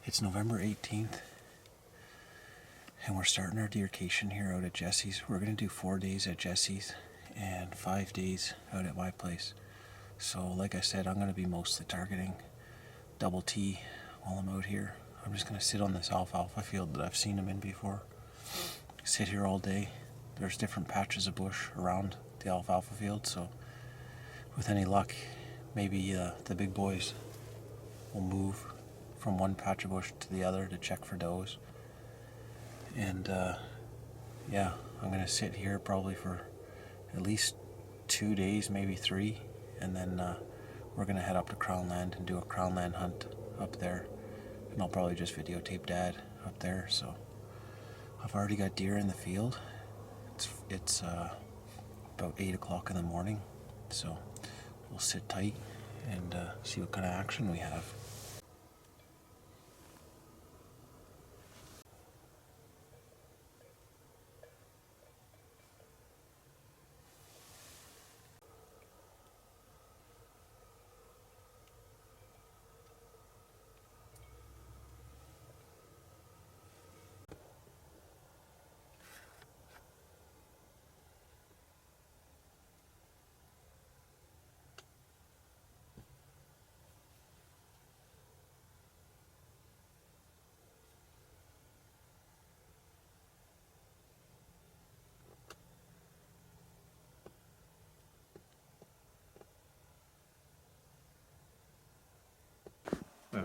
It's November 18th, and we're starting our deercation here out at Jesse's. We're going to do 4 days at Jesse's and 5 days out at my place. So like I said, I'm going to be mostly targeting double T while I'm out here. I'm just going to sit on this alfalfa field that I've seen them in before. Sit here all day. There's different patches of bush around the alfalfa field, so with any luck, maybe the big boys will move from one patch of bush to the other to check for does. And yeah, I'm going to sit here probably for at least 2 days, maybe 3, and then we're going to head up to Crown Land and do a Crown Land hunt up there. And I'll probably just videotape Dad up there. So I've already got deer in the field. It's about 8 o'clock in the morning, so we'll sit tight and see what kind of action we have.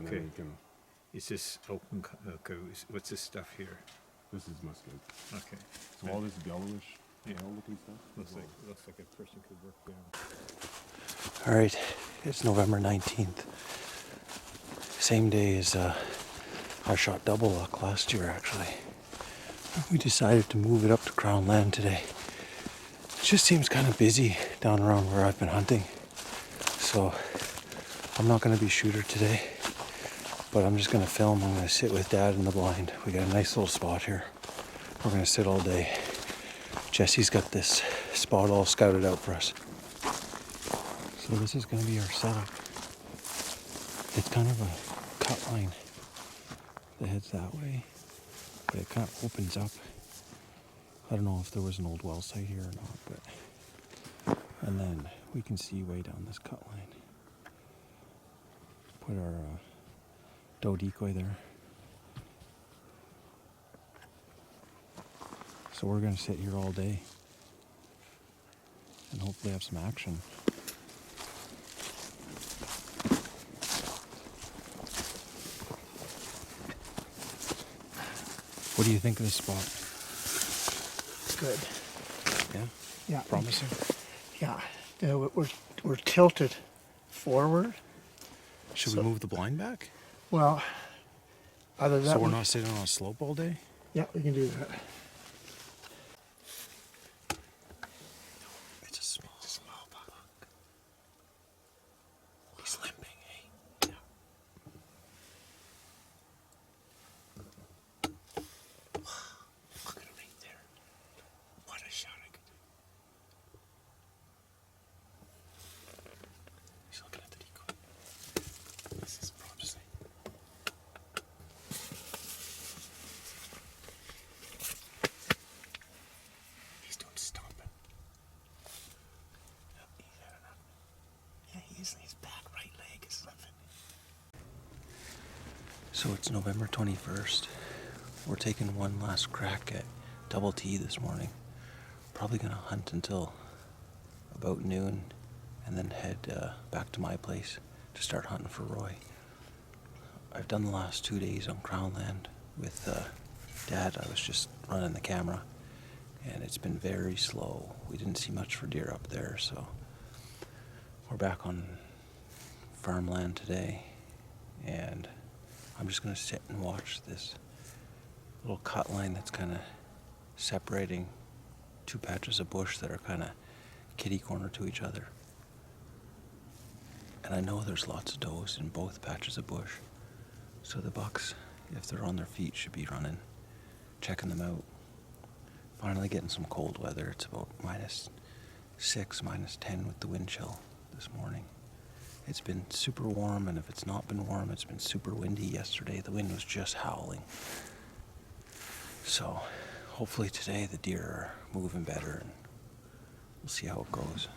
Okay. Is this open? Okay. What's this stuff here? This is musket. Okay. So all this yellowish, Yeah. looking stuff. Looks like a person could work down. All right, it's November 19th. Same day as I shot double luck last year, actually. We decided to move it up to Crown Land today. It just seems kind of busy down around where I've been hunting. So I'm not going to be shooter today, but I'm just going to film. I'm going to sit with Dad in the blind. We got a nice little spot here. We're going to sit all day. Jesse's got this spot all scouted out for us. So this is going to be our setup. It's kind of a cut line that heads that way, but it kind of opens up. I don't know if there was an old well site here or not, but and then we can see way down this cut line. Put our doe decoy there. So we're going to sit here all day and hopefully have some action. What do you think of this spot? It's good. Yeah? Yeah. Promising? Yeah. We're tilted forward. Should we move the blind back? Well, other than So that, we're not sitting on a slope all day? Yeah, we can do that. It's a small buck. He's limping, eh? Yeah. Look at him right there. What a shot I could do. He's looking at the decoy. This is promising. He's doing stomping. Yep, he's had enough. Yeah, his back right leg is limping. So it's November 21st. We're taking one last crack at double T this morning. Probably gonna hunt until about noon and then head back to my place to start hunting for Roy. I've done the last 2 days on Crown Land with Dad. I was just running the camera and it's been very slow. We didn't see much for deer up there, so we're back on farmland today, and I'm just gonna sit and watch this little cut line that's kind of separating two patches of bush that are kind of kitty corner to each other. And I know there's lots of does in both patches of bush, so the bucks, if they're on their feet, should be running, checking them out. Finally getting some cold weather. It's about -6, -10 with the wind chill this morning. It's been super warm, and if it's not been warm, it's been super windy yesterday. The wind was just howling. So hopefully today the deer are moving better, and we'll see how it goes.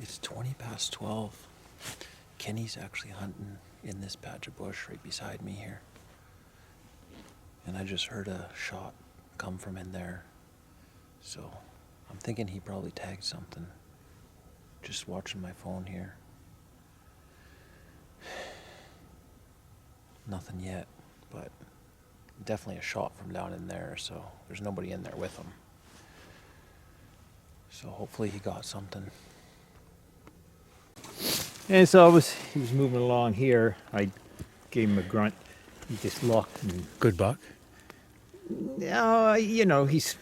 It's 20 past 12. Kenny's actually hunting in this patch of bush right beside me here. And I just heard a shot come from in there. So I'm thinking he probably tagged something. Just watching my phone here. Nothing yet, but definitely a shot from down in there, so there's nobody in there with him. So hopefully he got something. And so he was moving along here. I gave him a grunt. He just looked. And, Good buck. you know, he's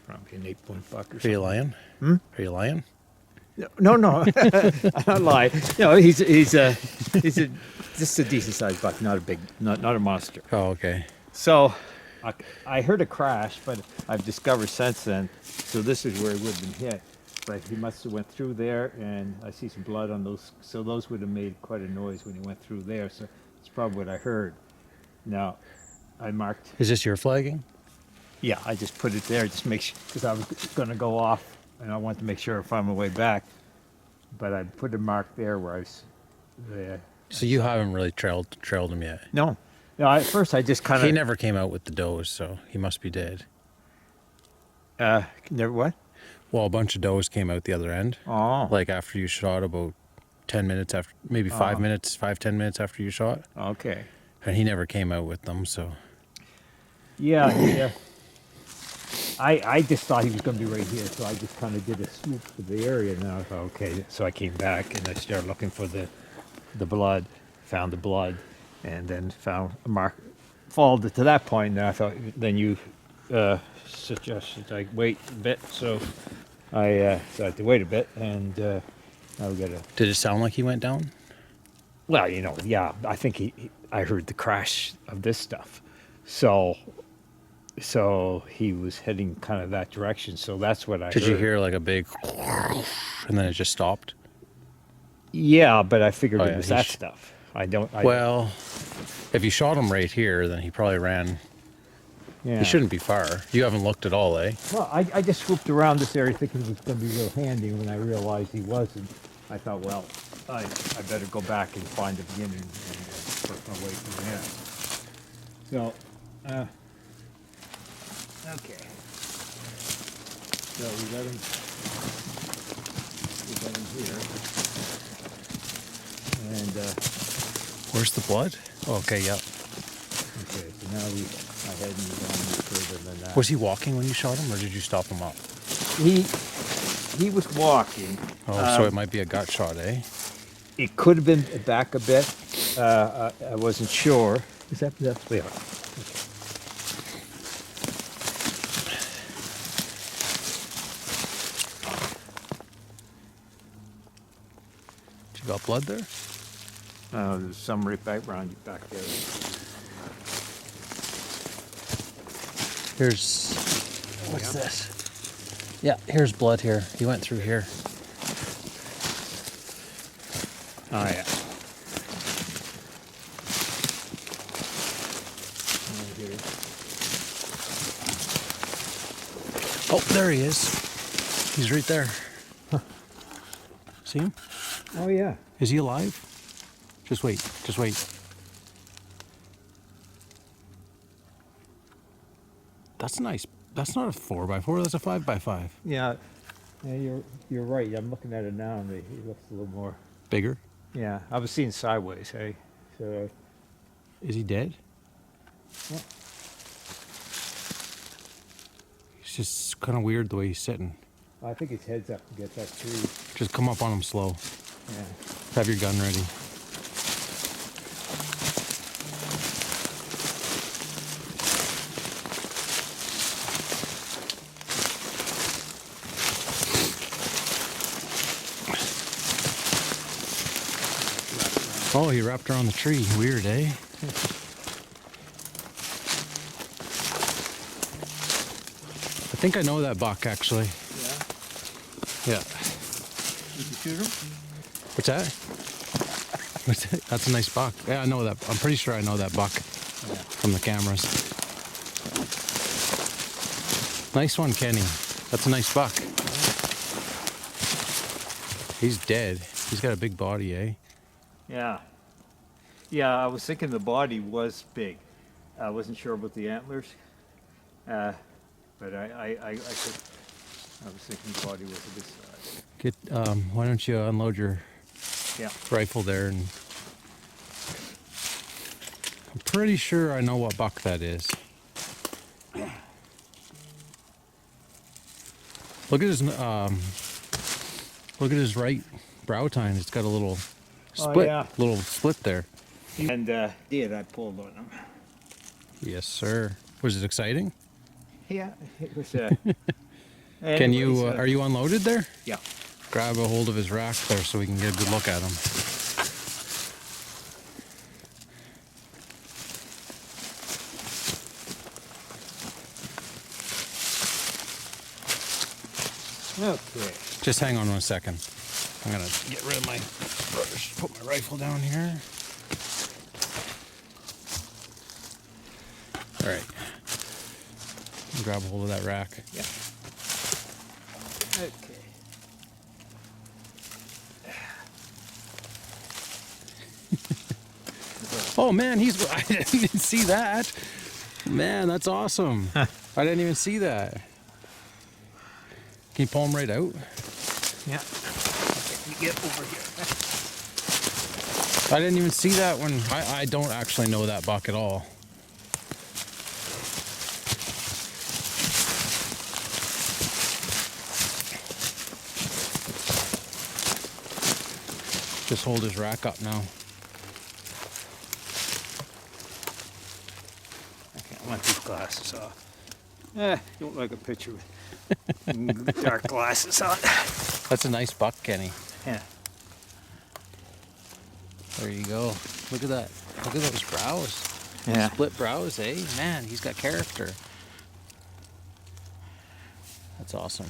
probably an 8-point buck or Are something. you lying? Hmm? Are you lying? No, I'm not lying. No, he's just a decent sized buck, not a big, not a monster. Oh, okay. So I heard a crash, but I've discovered since then. So this is where he would have been hit. But he must have went through there, and I see some blood on those. So those would have made quite a noise when he went through there. So it's probably what I heard. Now, I marked. Is this your flagging? Yeah, I just put it there, just make sure, because I was going to go off, and I wanted to make sure I found my way back. But I put a mark there where I was. So you haven't really trailed him yet? No, at first I just kind of. He never came out with the does, so he must be dead. Never what? Well, a bunch of does came out the other end. Oh. Like after you shot, about 10 minutes after, maybe 5 minutes, 10 minutes after you shot. Okay. And he never came out with them, so. Yeah. I just thought he was going to be right here, so I just kind of did a swoop to the area, and then I thought, okay. So I came back and I started looking for the blood, found the blood, and then found a mark. Followed it to that point, and I thought, then you suggested I wait a bit, so I had to wait a bit, and now we got to. Did it sound like he went down? Well, yeah, I think I heard the crash of this stuff, so he was heading kind of that direction. So that's what I heard. Did you hear like a big and then it just stopped? Yeah, but I figured Oh, it yeah, was he that sh- stuff. I Well, if you shot him right here, then he probably ran. yeah. He shouldn't be far. You haven't looked at all, eh? Well, I just swooped around this area thinking it was going to be real handy. When I realized he wasn't, I thought, well, I better go back and find the beginning and work my way through there. So, okay. So we got him here. And, Where's the blood? Oh, okay, yeah. okay, so now I hadn't gone any further than that. Was he walking when you shot him, or did you stop him up? He was walking. Oh, so it might be a gut shot, eh? It could have been back a bit. I wasn't sure. Is that yeah? Okay. You got blood there? There's some right back around you back there. Here's. What's this? Yeah, here's blood here. He went through here. Oh yeah. Oh, there he is. He's right there. See him? Oh yeah. Is he alive? Just wait. Just wait. That's nice. That's not a 4x4. That's a 5x5. Yeah. Yeah, you're right. I'm looking at it now, and he looks a little more. Bigger. Yeah, I was seeing sideways. Hey, so Is he dead? Yeah. It's just kind of weird the way he's sitting. I think his head's up to get that tree. Just come up on him slow. Yeah. Have your gun ready. Oh, he wrapped around the tree. Weird, eh? I think I know that buck, actually. Yeah. Yeah. Did you shoot him? What's that? What's that? That's a nice buck. Yeah, I know that. I'm pretty sure I know that buck from the cameras. Nice one, Kenny. That's a nice buck. He's dead. He's got a big body, eh? Yeah. Yeah, I was thinking the body was big. I wasn't sure about the antlers. But I was thinking the body was a bit size. Get. Why don't you unload your Yeah. rifle there? And I'm pretty sure I know what buck that is. Look at his. Look at his right brow tine. It's got a little split. yeah. Little split there. And did I pulled on him? Yes, sir. Was it exciting? Yeah, it was. Can you? Are you unloaded there? Yeah. Grab a hold of his rack there so we can get a good look at him. Okay. Just hang on 1 second. I'm gonna get rid of my brush. Put my rifle down here. All right. Grab a hold of that rack. Yeah. Okay. Oh man, he's. I didn't even see that. Man, that's awesome. I didn't even see that. Can you pull him right out? Yeah. Let me get over here. I didn't even see that one. I don't actually know that buck at all. Just hold his rack up now. I want these glasses off. Don't like a picture with dark glasses on. That's a nice buck, Kenny. Yeah. There you go. Look at that. Look at those brows. Yeah. Split brows, eh? Man, he's got character. That's awesome.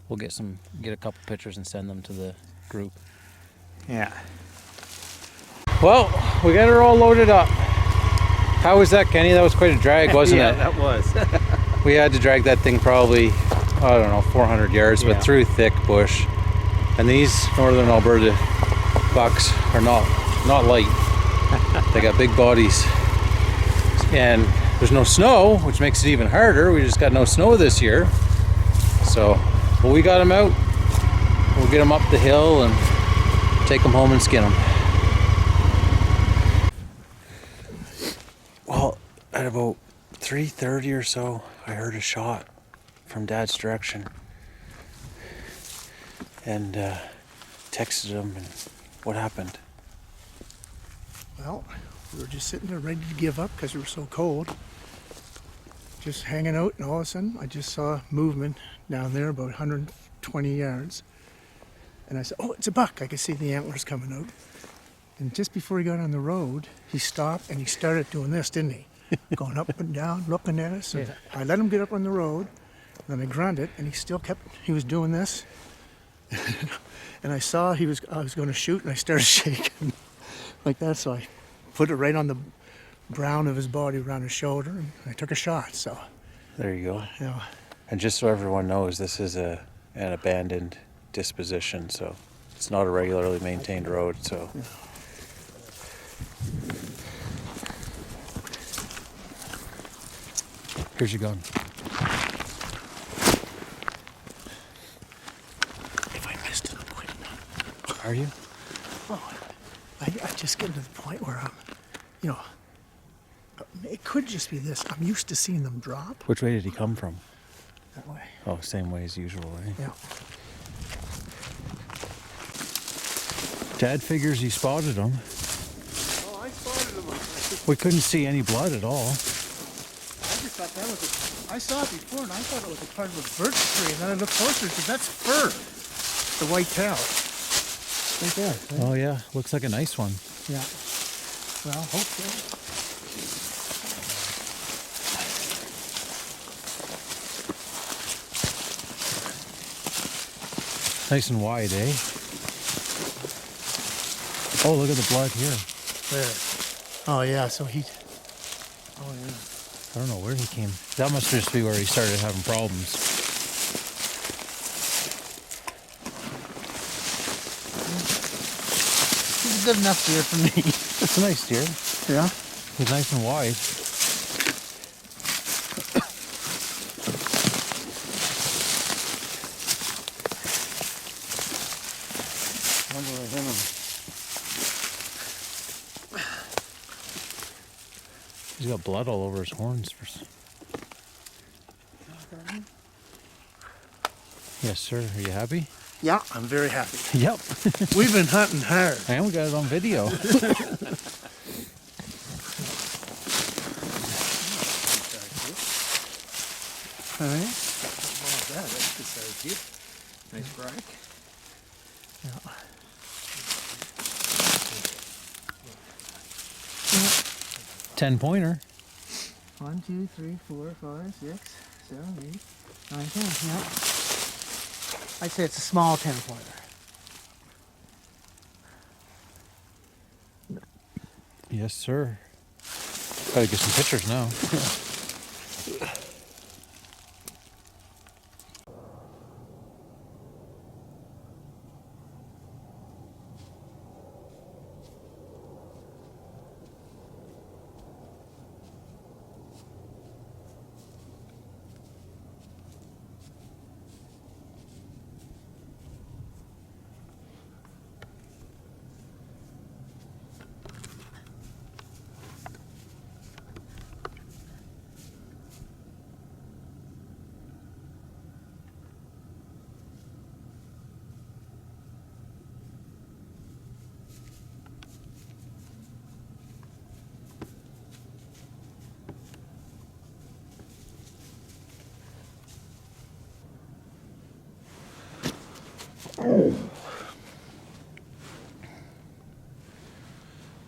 We'll get a couple pictures and send them to the group. Yeah. Well, we got her all loaded up. How was that, Kenny? That was quite a drag, wasn't Yeah, it? that was. We had to drag that thing probably, I don't know, 400 yards, Yeah. but through thick bush. And these northern Alberta bucks are not light. They got big bodies. And there's no snow, which makes it even harder. We just got no snow this year. So, well, we got them out. We'll get them up the hill and take them home and skin them. Well, at about 3:30 or so, I heard a shot from Dad's direction, and texted him. And what happened? Well, we were just sitting there ready to give up because we were so cold. Just hanging out, and all of a sudden, I just saw movement down there about 120 yards. And I said, oh, it's a buck. I could see the antlers coming out. And just before he got on the road, he stopped and he started doing this, didn't he? Going up and down, looking at us. And Yeah. I let him get up on the road, and then I grunted, and he was doing this. And I saw I was going to shoot, and I started shaking like that. So I put it right on the brown of his body around his shoulder, and I took a shot. So, There you go. you know, And just so everyone knows, this is an abandoned disposition, so it's not a regularly maintained road. So. Here's your gun. if I missed it, I'm quitting. Are you? Well, I just get to the point where it could just be this. I'm used to seeing them drop Which way did he come from? that way. Oh, same way as usual, eh? Yeah. Dad figures he spotted him. Oh, I spotted them. We couldn't see any blood at all. I just thought that was I saw it before, and I thought it was a part of a birch tree, and then I looked closer and said, that's fir, the white tail. Right there. Right? Oh yeah, looks like a nice one. Yeah. Well, hopefully. Nice and wide, eh? Oh, look at the blood here. Where? Oh yeah. So he. Oh yeah. I don't know where he came. That must just be where he started having problems. He's a good enough deer for me. It's a nice deer. Yeah. He's nice and wide. Wonder where him. He's got blood all over his horns. Yes, sir. Are you happy? Yeah, I'm very happy. Yep. We've been hunting hard. And we got it on video. All right. That's good size deer. Nice rack. Yeah. 10-pointer. 1, 2, 3, 4, 5, 6, 7, 8, 9, 10. Yeah. I'd say it's a small 10-pointer. Yes, sir. Gotta get some pictures now.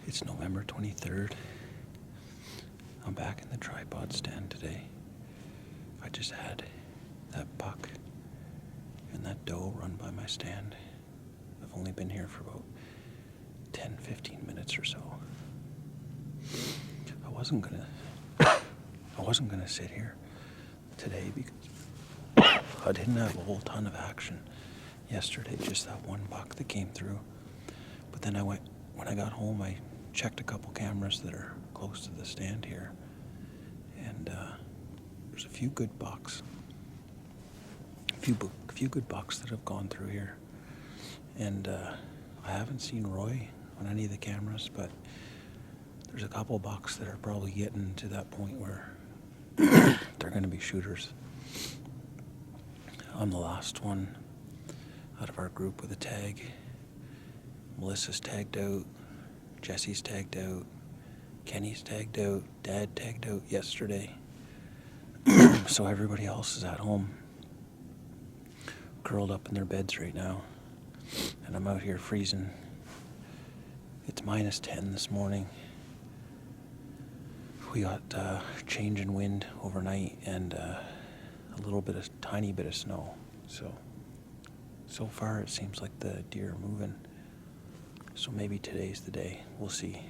It's November 23rd. I'm back in the tripod stand today. I just had that buck and that doe run by my stand. I've only been here for about 10-15 minutes or so. I wasn't gonna sit here today because I didn't have a whole ton of action yesterday, just that one buck that came through. But then when I got home, I checked a couple cameras that are close to the stand here, and there's a few good bucks. A few good bucks that have gone through here, and I haven't seen Roy on any of the cameras, but there's a couple bucks that are probably getting to that point where they're going to be shooters. I'm the last one out of our group with a tag. Melissa's tagged out, Jesse's tagged out, Kenny's tagged out, Dad tagged out yesterday. So everybody else is at home, curled up in their beds right now, and I'm out here freezing. It's -10 this morning. We got change in wind overnight and a tiny bit of snow. So far it seems like the deer are moving. So maybe today's the day. We'll see.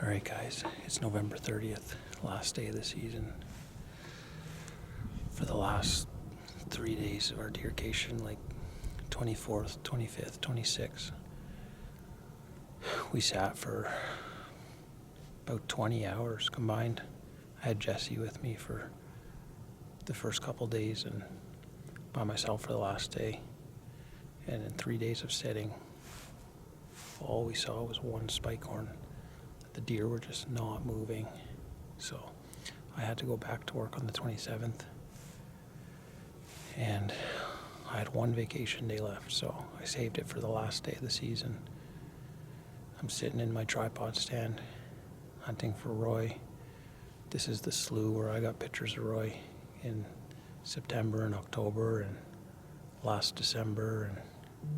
Alright guys, it's November 30th, last day of the season. For the last 3 days of our deercation, like 24th, 25th, 26th, we sat for about 20 hours combined. I had Jesse with me for the first couple days and by myself for the last day. And in 3 days of setting, all we saw was one spike horn. The deer were just not moving. So I had to go back to work on the 27th. And I had one vacation day left, so I saved it for the last day of the season. I'm sitting in my tripod stand, hunting for Roy. This is the slough where I got pictures of Roy in September and October and last December. And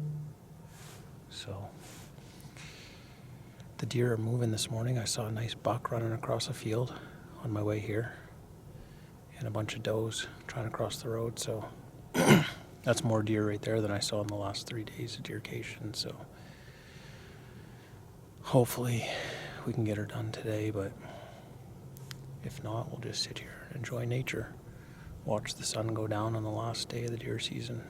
so the deer are moving this morning. I saw a nice buck running across a field on my way here and a bunch of does trying to cross the road. So that's more deer right there than I saw in the last 3 days of deercation. So hopefully we can get her done today, but if not, we'll just sit here and enjoy nature, watch the sun go down on the last day of the deer season.